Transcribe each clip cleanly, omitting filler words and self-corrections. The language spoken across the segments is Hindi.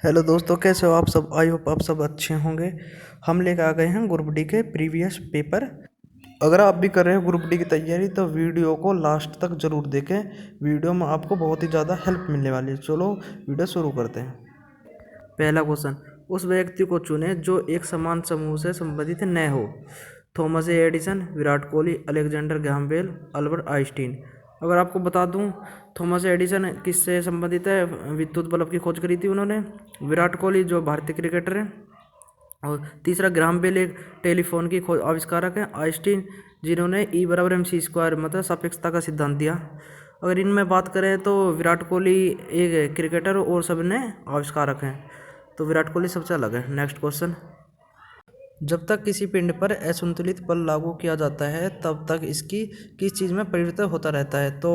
हेलो दोस्तों, कैसे हो आप सब। आई होप आप सब अच्छे होंगे। हम लेकर आ गए हैं ग्रुप डी के प्रीवियस पेपर। अगर आप भी कर रहे हो ग्रुप डी की तैयारी तो वीडियो को लास्ट तक ज़रूर देखें। वीडियो में आपको बहुत ही ज़्यादा हेल्प मिलने वाली है। चलो वीडियो शुरू करते हैं। पहला क्वेश्चन, उस व्यक्ति को चुनें जो एक समान समूह से संबंधित न हो। Thomas A Edison, Virat Kohli, Alexander Graham Bell, Albert Einstein. अगर आपको बता दूं, थॉमस एडिसन किससे संबंधित है? विद्युत बल्ब की खोज करी थी उन्होंने। विराट कोहली जो भारतीय क्रिकेटर है। और तीसरा ग्राहम बेल एक टेलीफोन की खोज आविष्कारक है। आइंस्टीन जिन्होंने ई बराबर एम सी स्क्वायर मतलब सापेक्षता का सिद्धांत दिया। अगर इनमें बात करें तो विराट कोहली एक क्रिकेटर और सबने आविष्कारक हैं, तो विराट कोहली सबसे अलग है। नेक्स्ट क्वेश्चन, जब तक किसी पिंड पर असंतुलित बल लागू किया जाता है तब तक इसकी किस चीज़ में परिवर्तन होता रहता है? तो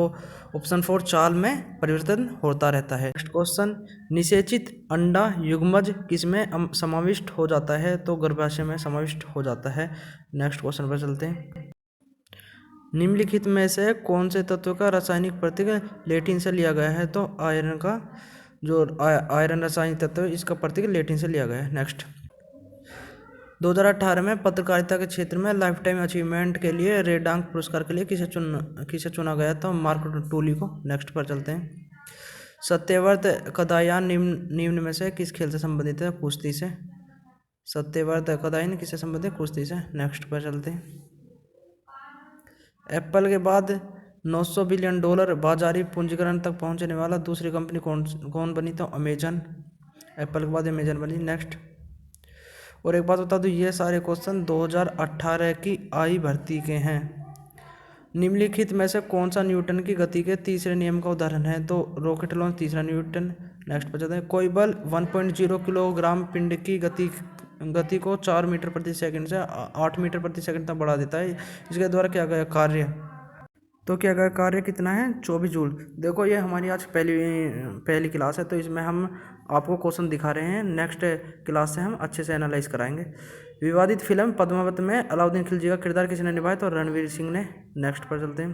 ऑप्शन 4 चाल में परिवर्तन होता रहता है। नेक्स्ट क्वेश्चन, निषेचित अंडा युग्मज किस में समाविष्ट हो जाता है? तो गर्भाशय में समाविष्ट हो जाता है। नेक्स्ट क्वेश्चन पर चलते हैं। निम्नलिखित में से कौन से तत्व का रासायनिक प्रतीक लेटिन से लिया गया है? तो आयरन का जो आयरन रासायनिक तत्व है इसका प्रतीक लेटिन से लिया गया है। नेक्स्ट, 2018 में पत्रकारिता के क्षेत्र में लाइफ टाइम अचीवमेंट के लिए रेडांक पुरस्कार के लिए किसे चुना गया था? मार्क टूली को। नेक्स्ट पर चलते हैं। सत्यव्रत कदायान निम्न में से किस खेल से संबंधित है? कुश्ती से। सत्यव्रत कदायन किससे संबंधित है? कुश्ती से। नेक्स्ट पर चलते हैं। एप्पल के बाद $900 बिलियन बाजारी पूंजीकरण तक पहुंचने वाला दूसरी कंपनी कौन बनी? तो अमेजन। एप्पल के बाद अमेजन बनी। नेक्स्ट, और एक बात बता दूं, ये सारे क्वेश्चन 2018 की आई भर्ती के हैं। निम्नलिखित में से कौन सा न्यूटन की गति के तीसरे नियम का उदाहरण है? तो रॉकेट लॉन्च तीसरा न्यूटन। नेक्स्ट पर चलते हैं। कोई बल 1.0 किलोग्राम पिंड की गति को 4 मीटर प्रति सेकंड से 8 मीटर प्रति सेकंड तक बढ़ा देता है। इसके द्वारा क्या गया कार्य? तो क्या गया कार्य कितना है? 24 जूल। देखो, ये हमारी आज पहली क्लास है, तो इसमें हम आपको क्वेश्चन दिखा रहे हैं। नेक्स्ट क्लास से हम अच्छे से एनालाइज कराएंगे। विवादित फिल्म पद्मावत में अलाउद्दीन खिलजी का किरदार किसने निभाया? तो रणवीर सिंह ने। नेक्स्ट पर चलते हैं।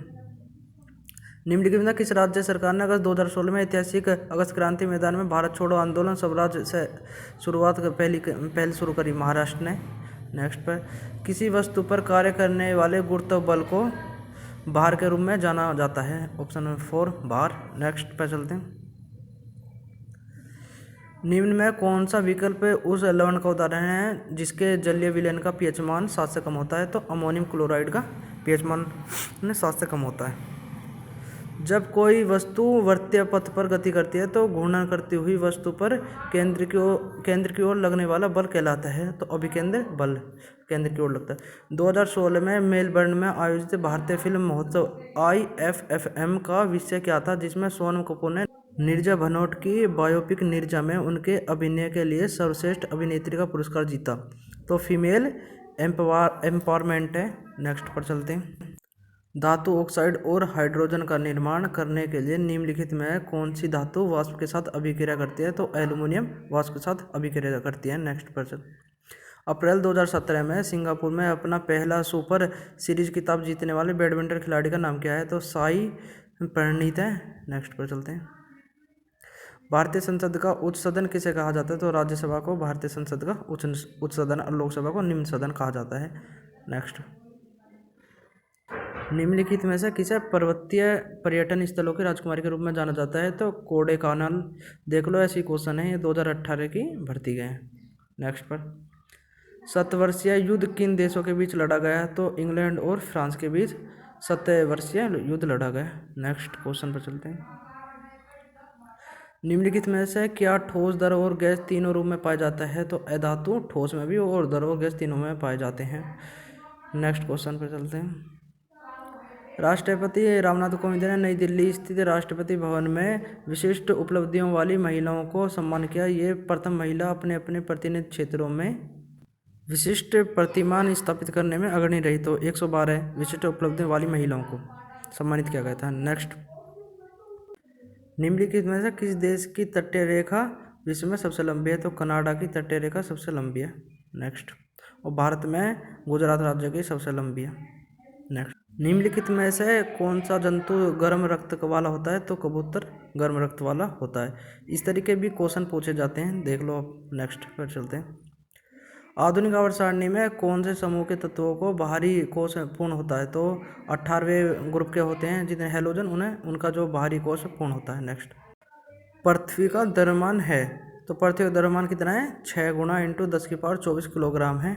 निम्नलिखित में किस राज्य सरकार ने अगस्त 2016 में ऐतिहासिक अगस्त क्रांति मैदान में भारत छोड़ो आंदोलन स्वराज से शुरुआत पहले शुरू करी? महाराष्ट्र ने। नेक्स्ट पर, किसी वस्तु पर कार्य करने वाले गुरुत्व बल को भार के रूप में जाना जाता है? ऑप्शन 4 भार। नेक्स्ट पर चलते हैं। निम्न में कौन सा विकल्प उस लवण का उदाहरण है जिसके जलीय विलयन का पीएच मान 7 से कम होता है? तो अमोनियम क्लोराइड का पीएच मान 7 से कम होता है। जब कोई वस्तु वर्त्य पथ पर गति करती है तो घूर्णन करती हुई वस्तु पर केंद्र की ओर लगने वाला बल कहलाता है? तो अभिकेंद्र बल केंद्र की ओर लगता है। 2016 में मेलबर्न में आयोजित भारतीय फिल्म महोत्सव IFFM का विषय क्या था जिसमें सोनम कपूर ने नीरजा भनोट की बायोपिक नीरजा में उनके अभिनय के लिए सर्वश्रेष्ठ अभिनेत्री का पुरस्कार जीता? तो फीमेल एम्पावरमेंट है। नेक्स्ट पर चलते हैं। धातु ऑक्साइड और हाइड्रोजन का निर्माण करने के लिए निम्नलिखित में कौन सी धातु वाष्प के साथ अभिक्रिया करती है? तो एल्यूमिनियम वाष्प के साथ अभिक्रिया करती है। नेक्स्ट पर, अप्रैल 2017 में सिंगापुर में अपना पहला सुपर सीरीज खिताब जीतने वाले बैडमिंटन खिलाड़ी का नाम क्या है? तो साई प्रणीत है। नेक्स्ट पर चलते हैं। भारतीय संसद का उच्च सदन किसे कहा जाता है? तो राज्यसभा को भारतीय संसद का उच्च सदन और लोकसभा को निम्न सदन कहा जाता है। नेक्स्ट, निम्नलिखित में से किसे पर्वतीय पर्यटन स्थलों की राजकुमारी के रूप में जाना जाता है? तो कोडेकानाल। देख लो, ऐसी क्वेश्चन है, ये 2018 की भर्ती गए हैं। नेक्स्ट पर, शतवर्षीय युद्ध किन देशों के बीच लड़ा गया? तो इंग्लैंड और फ्रांस के बीच शतवर्षीय युद्ध लड़ा गया। नेक्स्ट क्वेश्चन पर चलते हैं। निम्नलिखित में से क्या ठोस, द्रव और गैस तीनों रूप में पाया जाता है? तो अधातु ठोस में भी और द्रव और गैस तीनों में पाए जाते हैं। नेक्स्ट क्वेश्चन पर चलते हैं। राष्ट्रपति रामनाथ कोविंद ने नई दिल्ली स्थित राष्ट्रपति भवन में विशिष्ट उपलब्धियों वाली महिलाओं को सम्मान किया। ये प्रथम महिला अपने अपने प्रतिनिधि क्षेत्रों में विशिष्ट प्रतिमान स्थापित करने में अग्रणी रही। तो 112 विशिष्ट उपलब्धियों वाली महिलाओं को सम्मानित किया गया था। नेक्स्ट, निम्नलिखित में से किस देश की तटीय रेखा विश्व में सबसे लंबी है? तो कनाडा की तटीय रेखा सबसे लंबी है। नेक्स्ट, और भारत में गुजरात राज्य की सबसे लंबी है। नेक्स्ट, निम्नलिखित में से कौन सा जंतु गर्म रक्त वाला होता है? तो कबूतर गर्म रक्त वाला होता है। इस तरीके भी क्वेश्चन पूछे जाते हैं, देख लो। अब नेक्स्ट पर चलते हैं। आधुनिक आवर्त सारणी में कौन से समूह के तत्वों को बाहरी कोश पूर्ण होता है? तो 18वें ग्रुप के होते हैं जितने हैलोजन, उन्हें उनका जो बाहरी कोश पूर्ण होता है। नेक्स्ट, पृथ्वी का द्रव्यमान है, तो पृथ्वी का द्रव्यमान कितना है? 6 गुना इंटू 10⁻24 किलोग्राम है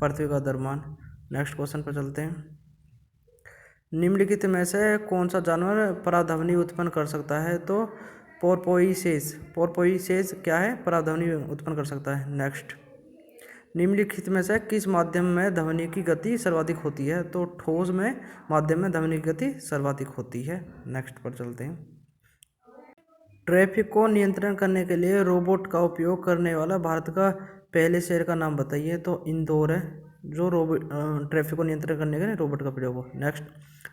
पृथ्वी का द्रव्यमान। नेक्स्ट क्वेश्चन पर चलते हैं। निम्नलिखित में से कौन सा जानवर परागध्वनि उत्पन्न कर सकता है? तो पोर्पोइसेस क्या है? परागध्वनि उत्पन्न कर सकता है। नेक्स्ट, निम्नलिखित में से किस माध्यम में ध्वनि की गति सर्वाधिक होती है? तो ठोस में माध्यम में ध्वनि की गति सर्वाधिक होती है। नेक्स्ट पर चलते हैं। ट्रैफिक को नियंत्रण करने के लिए रोबोट का उपयोग करने वाला भारत का पहले शहर का नाम बताइए। तो इंदौर है, जो ट्रैफिक को नियंत्रण करने के लिए रोबोट का प्रयोग हो। नेक्स्ट,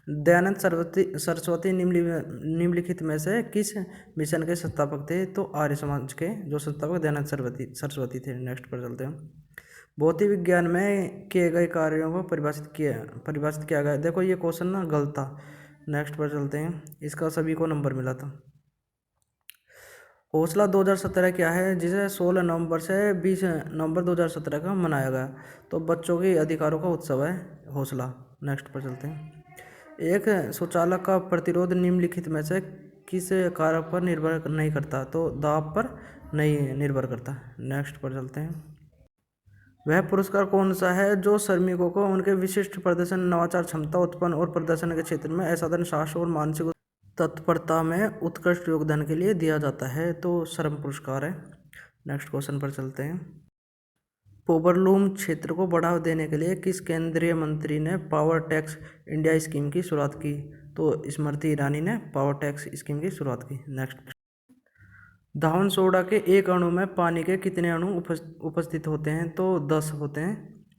दयानंद सरस्वती निम्नलिखित में से किस मिशन के संस्थापक थे? तो आर्य समाज के जो संस्थापक दयानंद सरस्वती थे। नेक्स्ट पर चलते हैं। भौतिक विज्ञान में किए गए कार्यों को परिभाषित किया गया। देखो ये क्वेश्चन ना गलत था। नेक्स्ट पर चलते हैं। इसका सभी को नंबर मिला था। हौसला 2017 क्या है, जिसे 16 नवंबर से 20 नवंबर 2017 का मनाया गया? तो बच्चों के अधिकारों का उत्सव है हौसला। नेक्स्ट पर चलते हैं। एक शौचालय का प्रतिरोध निम्नलिखित में से किस कारक पर निर्भर नहीं करता? तो दाब पर नहीं निर्भर करता। नेक्स्ट पर चलते हैं। वह पुरस्कार कौन सा है जो श्रमिकों को उनके विशिष्ट प्रदर्शन, नवाचार क्षमता, उत्पन्न और प्रदर्शन के क्षेत्र में असाधारण साहस और मानसिक तत्परता में उत्कृष्ट योगदान के लिए दिया जाता है? तो श्रम पुरस्कार है। नेक्स्ट क्वेश्चन पर चलते हैं। पोबरलूम क्षेत्र को बढ़ावा देने के लिए किस केंद्रीय मंत्री ने पावर टैक्स इंडिया स्कीम की शुरुआत की? तो स्मृति ईरानी ने पावर टैक्स स्कीम की शुरुआत की। नेक्स्ट, धावन सोडा के एक अणु में पानी के कितने अणु उपस्थित होते हैं? तो 10 होते हैं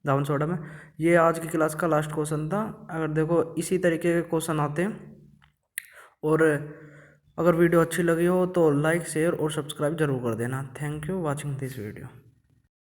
धावन सोडा में। ये आज की क्लास का लास्ट क्वेश्चन था। अगर देखो इसी तरीके के क्वेश्चन आते हैं, और अगर वीडियो अच्छी लगी हो तो लाइक, शेयर और सब्सक्राइब जरूर कर देना। Thank you watching this video.